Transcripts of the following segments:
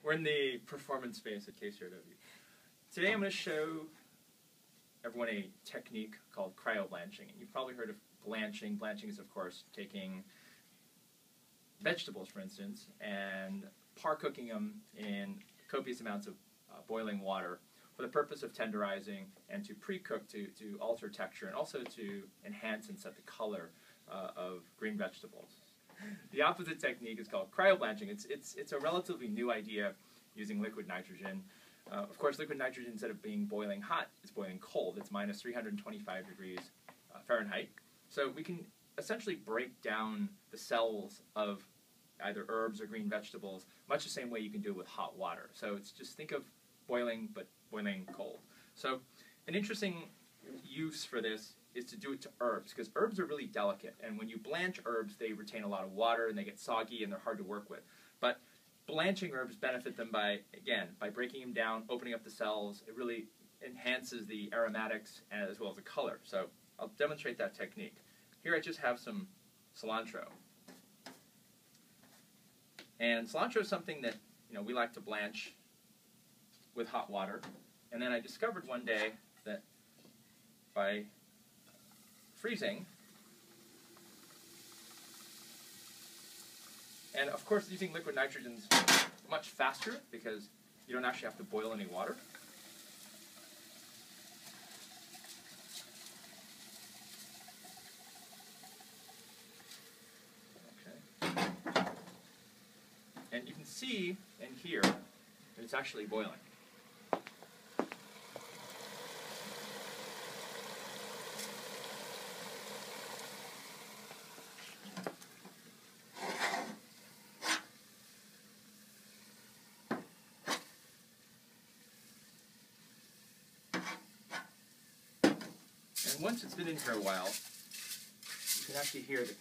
We're in the performance space at KCRW. Today I'm going to show everyone a technique called cryo-blanching. You've probably heard of blanching. Blanching is, of course, taking vegetables, for instance, and par cooking them in copious amounts of boiling water for the purpose of tenderizing and to pre-cook to alter texture and also to enhance and set the color of green vegetables. The opposite technique is called cryo-blanching. It's a relatively new idea using liquid nitrogen. Of course, liquid nitrogen, instead of being boiling hot, is boiling cold. It's minus 325 degrees Fahrenheit. So we can essentially break down the cells of either herbs or green vegetables much the same way you can do it with hot water. So it's just think of boiling, but boiling cold. So an interesting use for this is to do it to herbs, because herbs are really delicate, and when you blanch herbs, they retain a lot of water and they get soggy and they're hard to work with. But blanching herbs benefit them by breaking them down, opening up the cells. It really enhances the aromatics as well as the color. So I'll demonstrate that technique. Here I just have some cilantro. And cilantro is something that we like to blanch with hot water. And then I discovered one day that by freezing, and of course using liquid nitrogen is much faster because you don't actually have to boil any water. Okay. And you can see in here that it's actually boiling. And once it's been in here a while, you can actually hear the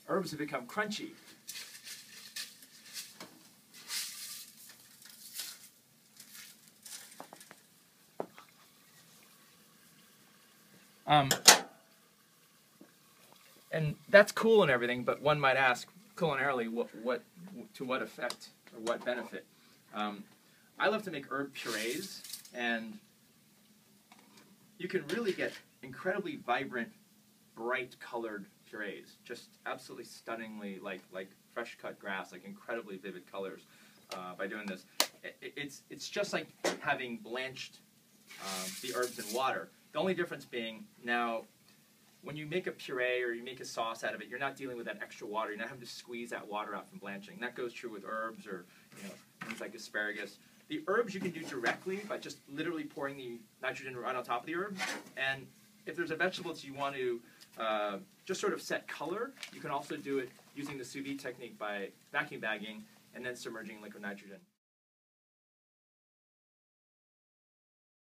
herbs have become crunchy. And that's cool and everything, but one might ask, culinarily, to what effect or what benefit? I love to make herb purees, and you can really get incredibly vibrant, bright-colored purees, just absolutely stunningly like fresh-cut grass, like incredibly vivid colors by doing this. It's just like having blanched the herbs in water. The only difference being now, when you make a puree or you make a sauce out of it, you're not dealing with that extra water. You're not having to squeeze that water out from blanching. That goes true with herbs or things like asparagus. The herbs you can do directly by just literally pouring the nitrogen right on top of the herbs. And if there's a vegetable that you want to just sort of set color, you can also do it using the sous vide technique by vacuum bagging and then submerging in liquid nitrogen.